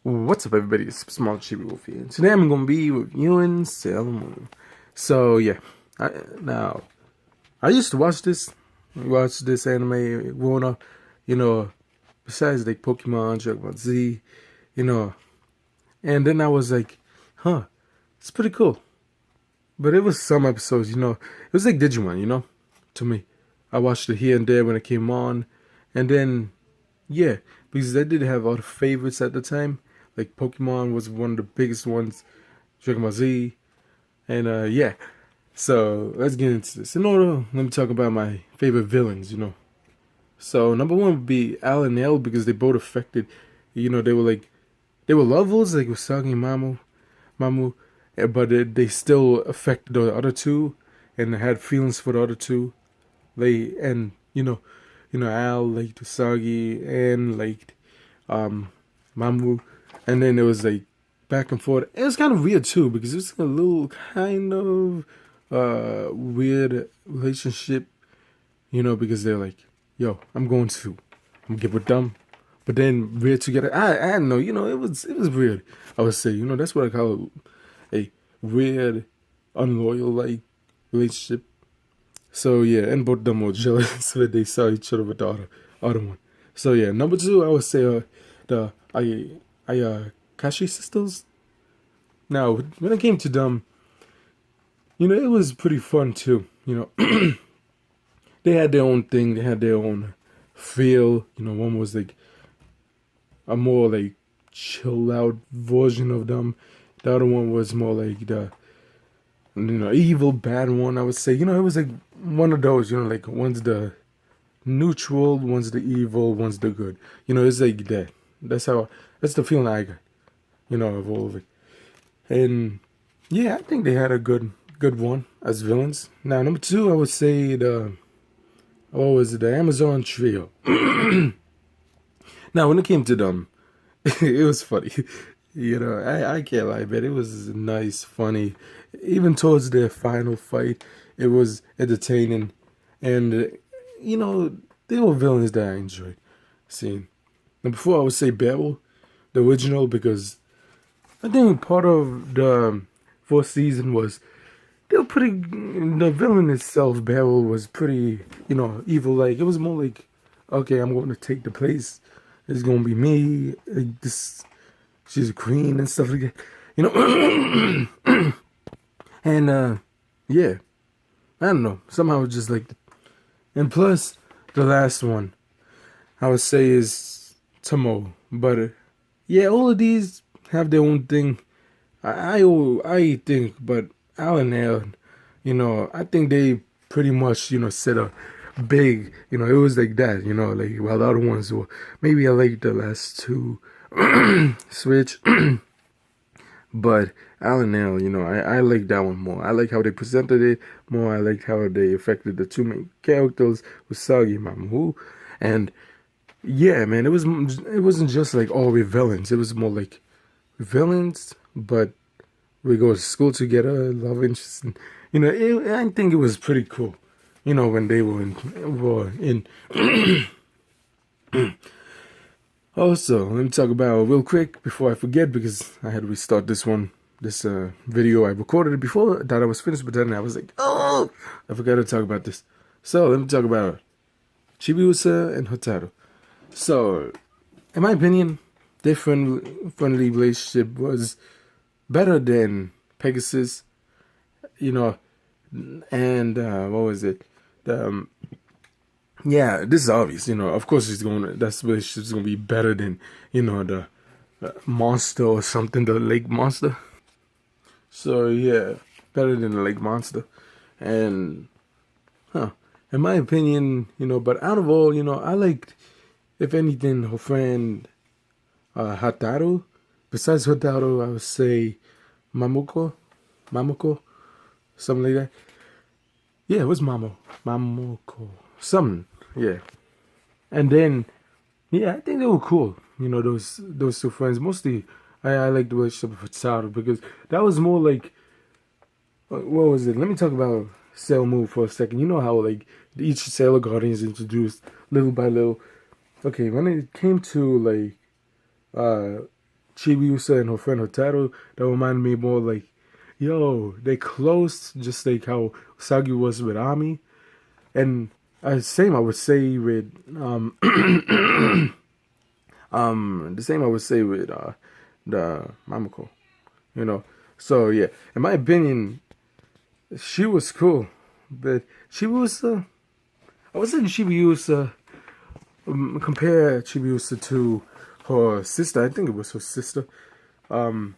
What's up, everybody? It's SuperSmallchibiwolf here. Today I'm gonna be reviewing Sailor Moon. So yeah, now I used to watch this anime growing up. You know, besides like Pokemon, Dragon Ball Z, you know, and then I was like, huh, it's pretty cool. But it was some episodes, it was like Digimon, to me. I watched it here and there when it came on, and then yeah, because I did have all the favorites at the time. Like Pokemon was one of the biggest ones, Dragon Ball Z, and yeah. So let's get into this. In order, let me talk about my favorite villains. So number one would be Al and L because they both affected. They were levels like Usagi and Mamu, but they still affected the other two, and had feelings for the other two. They and Al liked Usagi and liked Mamu, and then it was like back and forth. It was kind of weird too because it was a little kind of weird relationship, because they're like, "Yo, I'm gonna get with them," but then we're together. I don't know, it was weird. I would say, that's what I call a weird, unloyal like relationship. So yeah, and both of them were jealous when they saw each other with the other one. So yeah, number two, I would say the Kashi sisters. Now, when it came to them, it was pretty fun too. They had their own thing. They had their own feel. One was like a more like chill out version of them. The other one was more like the evil bad one. I would say. It was like one of those. Like one's the neutral, one's the evil, one's the good. It's like that. That's the feeling I got. Of all of it. And yeah, I think they had a good one as villains. Now number two, I would say the Amazon trio. Now when it came to them, it was funny. I can't lie, but it was nice, funny. Even towards their final fight, it was entertaining, and they were villains that I enjoyed seeing. Now before I would say Beryl, the original, because I think part of the fourth season was they were pretty. The villain itself, Beryl, was pretty, evil. Like it was more like, okay, I'm going to take the place. It's gonna be me. Like, this, she's a queen and stuff like that. And yeah, I don't know. Somehow it's just like, and plus the last one I would say is Tomo. But yeah, all of these have their own thing. I think, but Alan Allen, I think they pretty much, set a big, it was like that, like while the other ones were, maybe I like the last two Switch, but Alan Allen, I like that one more. I like how they presented it more. I like how they affected the two main characters, Usagi and Mamu, and yeah, man, it wasn't just like all we villains. It was more like villains, but we go to school together, love interests, and I think it was pretty cool. When they were in. Also, let me talk about real quick before I forget because I had to restart this video. I recorded it before I thought I was finished, but then I was like, oh, I forgot to talk about this. So let me talk about Chibi and Hotaru. So, in my opinion, their friendly relationship was better than Pegasus, and what was it? Yeah, this is obvious. Of course, that's relationship's gonna be better than the monster or something, the lake monster. So yeah, better than the lake monster, and in my opinion, but out of all, I liked, if anything, her friend Hataru. Besides Hataru, I would say Mamuko, something like that. Yeah, it was Mamoko, something. Yeah, and then yeah, I think they were cool. Those two friends. Mostly, I like the relationship with Hataru because that was more like, what was it? Let me talk about Sailor Moon for a second. You know how like each Sailor Guardian is introduced little by little. Okay, when it came to like Chibiusa and her friend Hotaru, that reminded me more like, yo, they close, just like how Usagi was with Ami. And same I would say with the same I would say with the Mamako, you know. So yeah, in my opinion, she was cool, but she was I was saying Chibiusa compare Chibiusa to her sister. I think it was her sister. I think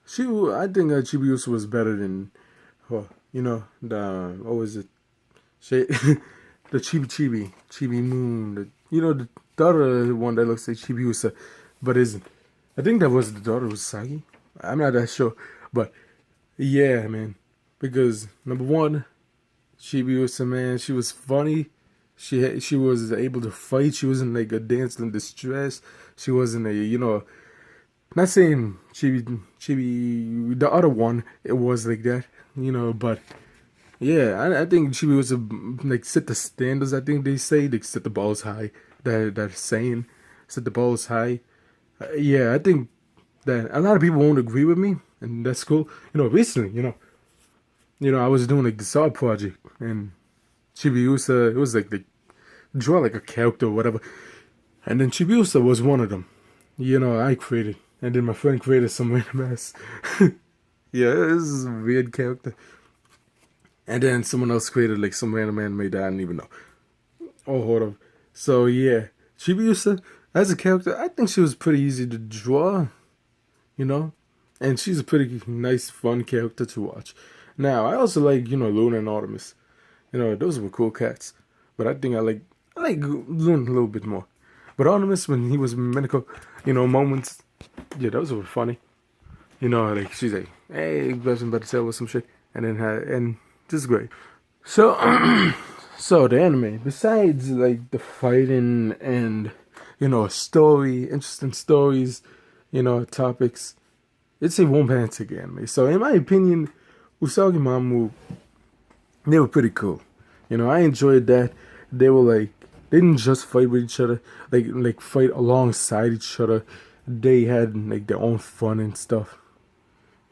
Chibiusa was better than her. You know, the what was it? She, the Chibi Moon. The other one that looks like Chibiusa, but isn't. I think that was the daughter of Usagi. I'm not that sure, but yeah, man. Because number one, Chibiusa, man, she was funny. She was able to fight. She wasn't like a damsel in distress. She wasn't not saying Chibi, the other one, it was like that, but yeah, I think Chibi was like set the standards. I think they say they set the balls high. That saying, set the balls high. Yeah, I think that a lot of people won't agree with me, and that's cool. Recently, I was doing like the side project, and Chibiusa, it was like they draw like a character or whatever, and then Chibiusa was one of them. I created, and then my friend created some random ass. Yeah, this is a weird character. And then someone else created like some random anime that I didn't even know. Oh, hold on. So yeah, Chibiusa, as a character, I think she was pretty easy to draw, and she's a pretty nice, fun character to watch. Now, I also like, Luna and Artemis. Those were cool cats. But I think I like Luna a little bit more. But Artemis, when he was Minako, moments, yeah, those were funny. Like she's like, hey, person better tell us some shit, and then and this is great. So, so the anime, besides like the fighting and story, interesting stories, topics, it's a romantic anime. So in my opinion, Usagi Mamu, they were pretty cool. I enjoyed that. They were like, they didn't just fight with each other, like fight alongside each other. They had like their own fun and stuff.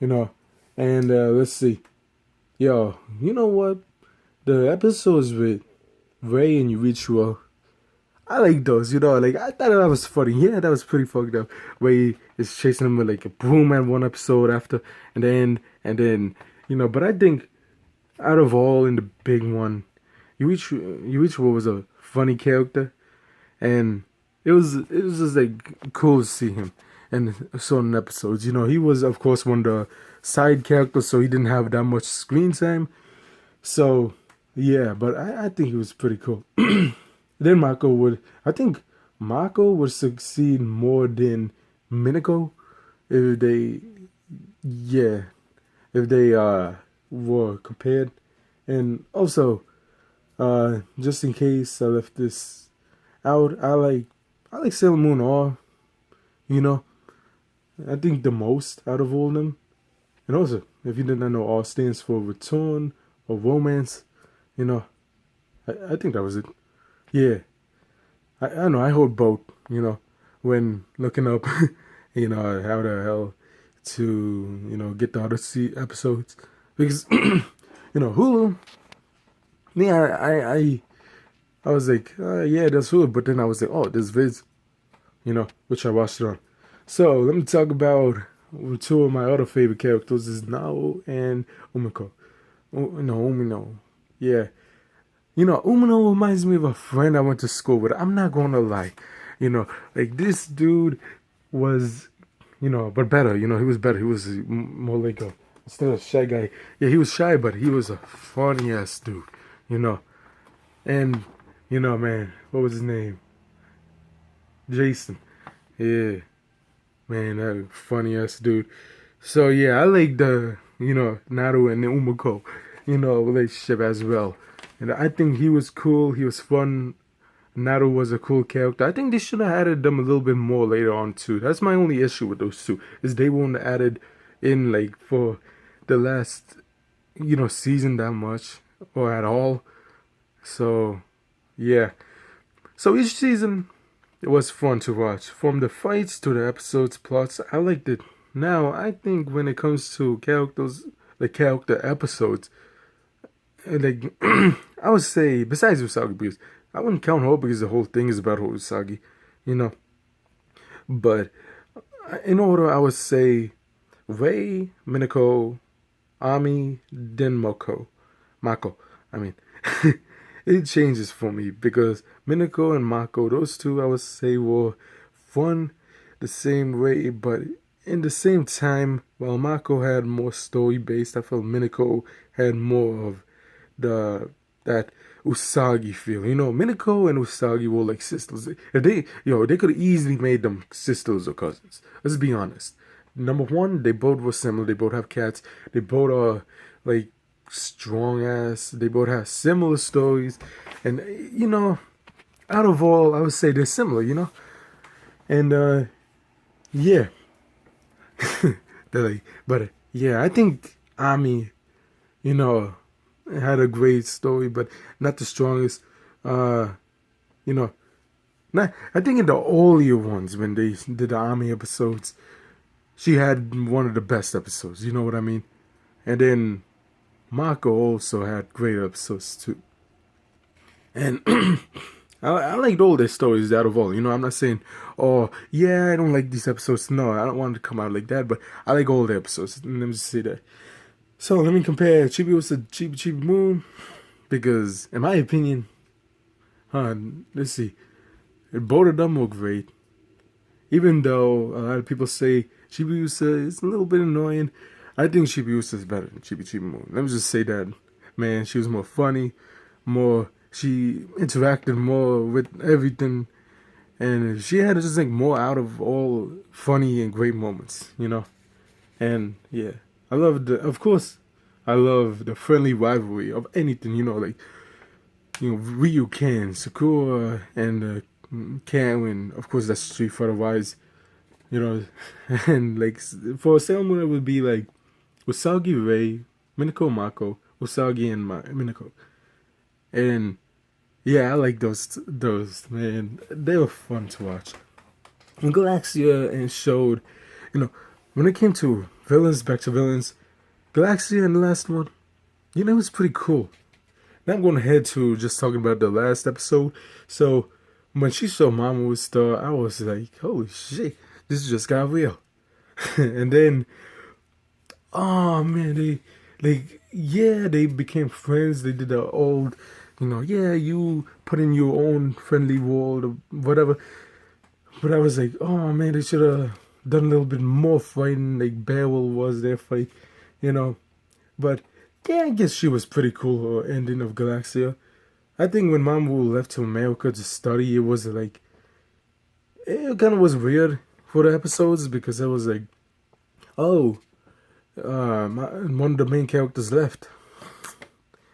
And let's see. Yo, you know what? The episodes with Ray and Yurichiro, I like those, like I thought that was funny. Yeah, that was pretty fucked up. Ray is chasing him with like a broom at one episode after, and then, but I think out of all in the big one, Yurichiro was a funny character, and it was just like cool to see him in certain episodes. He was of course one of the side characters, so he didn't have that much screen time. So yeah, but I think he was pretty cool. Then Mako would succeed more than Minako if they were compared. And also, just in case I left this out, I like Sailor Moon R, I think the most out of all of them. And also, if you didn't know, R stands for return or romance. I think that was it. Yeah, I know. I hold both. When looking up, how the hell to get the other episodes, because Hulu. Yeah, I was like, yeah, that's Hulu, but then I was like, oh, there's Viz, which I watched it on. So let me talk about two of my other favorite characters is Nao and Umiko. Umino. Yeah. Umino reminds me of a friend I went to school with. I'm not gonna lie. Like this dude was, but better. He was better. He was more like instead of shy guy. Yeah, he was shy, but he was a funny ass dude. And, man, what was his name? Jason. Yeah. Man, that funny ass dude. So yeah, I like the, Naru and Umiko, relationship as well. And I think he was cool, he was fun. Naru was a cool character. I think they should have added them a little bit more later on too. That's my only issue with those two, is they weren't added in like for the last, season that much or at all. So yeah. So each season it was fun to watch. From the fights to the episodes, plots, I liked it. Now, I think when it comes to characters, the character episodes, like, I would say, besides Usagi, because I wouldn't count her because the whole thing is about Usagi, you know. But in order, I would say Rei, Minako, Ami, then Mako. I mean, it changes for me because Minako and Mako, those two, I would say, were fun the same way, but in the same time, while Mako had more story based, I felt Minako had more of the that Usagi feel. You know, Minako and Usagi were like sisters. If they could have easily made them sisters or cousins. Let's be honest. Number one, they both were similar. They both have cats. They both are like strong ass. They both have similar stories, and you know, out of all, I would say they're similar. You know, and yeah, they're like, but yeah, I think Ami, you know, had a great story, but not the strongest. You know, not. I think in the earlier ones when they did the Ami episodes, she had one of the best episodes. You know what I mean? And then Mako also had great episodes too. And I liked all their stories out of all. You know, I'm not saying, oh, yeah, I don't like these episodes. No, I don't want it to come out like that, but I like all the episodes. Let me just say that. So let me compare Chibi with the Chibi Moon, because in my opinion, let's see, both of them were great. Even though a lot of people say Chibiusa is a little bit annoying, I think Chibiusa is better than Chibi Moon. Let me just say that, man, she was more funny, she interacted more with everything, and she had just like more out of all funny and great moments, you know. And yeah, of course, I love the friendly rivalry of anything, you know, like, you know, Ryu Ken, Sakura, and Ken, and of course that's Street Fighter wise, you know, and like for Sailor Moon it would be like Usagi Rei, Minako Mako, Usagi and Minako, and yeah, I like those man, they were fun to watch. And Galaxia and showed, you know, when it came to villains, back to villains, Galaxia and the last one, you know, it was pretty cool. Now I'm going ahead to just talking about the last episode. So when she showed Mama with Star, I was like, holy shit, this just got real. And then, oh man, they became friends. They did the old, you know, yeah, you put in your own friendly world or whatever. But I was like, oh man, they should have done a little bit more fighting, like Beowulf was their fight, you know. But yeah, I guess she was pretty cool, ending of Galaxia. I think when Mamu left to America to study, it was like, it kind of was weird for the episodes because it was like, oh, one of the main characters left.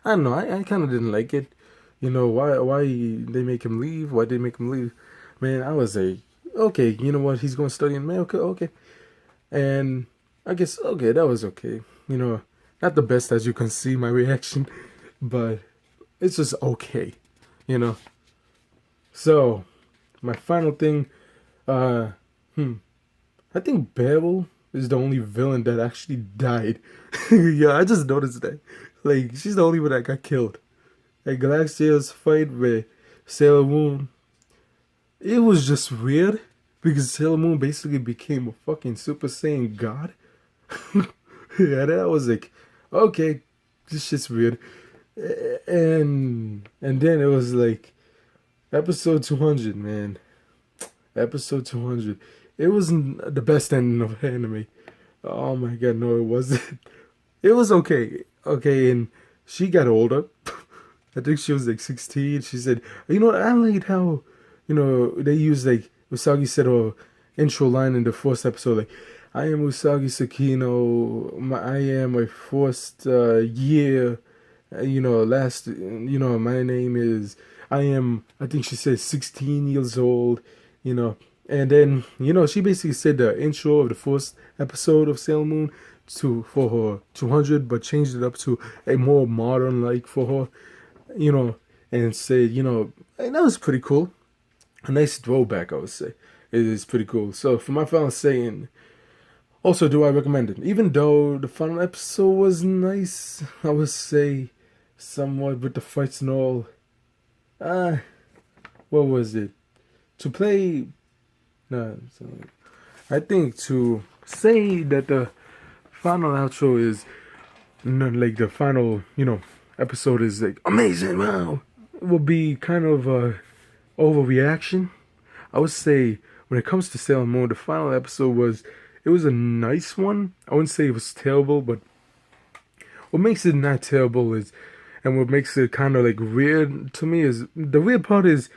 I don't know, I kind of didn't like it. You know, why they make him leave? Why they make him leave? Man, I was like, okay, you know what? He's going to study in America? Okay. And I guess, okay, that was okay. You know, not the best as you can see my reaction, but it's just okay, you know. So, my final thing, I think Beryl is the only villain that actually died. Yeah, I just noticed that. Like, she's the only one that got killed. Like, Galaxia's fight with Sailor Moon, it was just weird because Sailor Moon basically became a fucking Super Saiyan god. Yeah, that was like, okay, this shit's weird. And then it was like episode 200, man. Episode 200. It wasn't the best ending of anime. Oh my god, no, it wasn't. It was okay. Okay, and she got older. I think she was like 16. She said, you know what, I liked how, you know, they used like, Usagi said her intro line in the first episode, like, I am Usagi Sakino, I am my first year, you know, my name is, I think she said 16 years old, you know, and then, you know, she basically said the intro of the first episode of Sailor Moon for her 200, but changed it up to a more modern, like, for her, you know, and said, you know, and that was pretty cool. a nice throwback, I would say. It is pretty cool. So for my final saying, also, do I recommend it? Even though the final episode was nice, I would say somewhat with the fights and all. Uh, what was it? To play, no, I think to say that the final outro is like the final, episode is like amazing. Wow, it will be kind of a overreaction. I would say when it comes to Sailor Moon, the final episode was a nice one. I wouldn't say it was terrible, but what makes it not terrible is, and what makes it kind of like weird to me is the weird part is,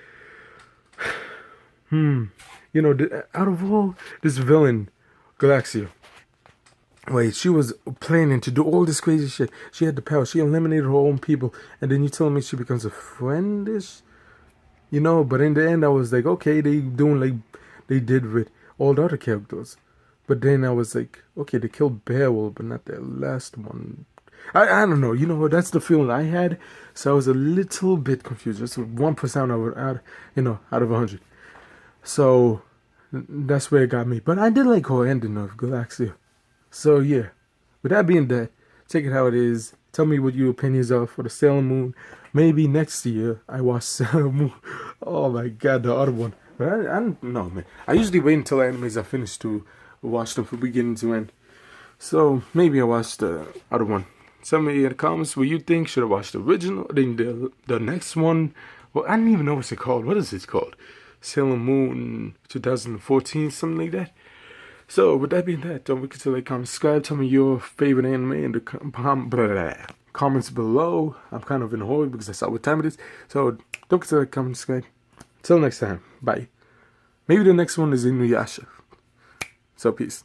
out of all this villain, Galaxia. Wait, she was planning to do all this crazy shit. She had the power. She eliminated her own people, and then you tell me she becomes a friendish, But in the end, I was like, okay, they doing like they did with all the other characters. But then I was like, okay, they killed Beowulf, but not that last one. I don't know. You know what? That's the feeling I had. So I was a little bit confused. Just 1% out of 100. So that's where it got me. But I did like her ending of Galaxia. So yeah, with that being that, take it how it is. Tell me what your opinions are for the Sailor Moon. Maybe next year I watch Sailor Moon. Oh my god, the other one. But I don't know, man. I usually wait until animes are finished to watch them from beginning to end. So maybe I watch the other one. Tell me in the comments what you think. Should I watch the original? Then the next one. Well, I don't even know what's it called. What is it called? Sailor Moon 2014, something like that. So, with that being that, don't forget to like, comment, subscribe. Tell me your favorite anime in the comments below. I'm kind of in a hurry because I saw what time it is. So, don't forget to like, comment, subscribe. Till next time. Bye. Maybe the next one is Inuyasha. So, peace.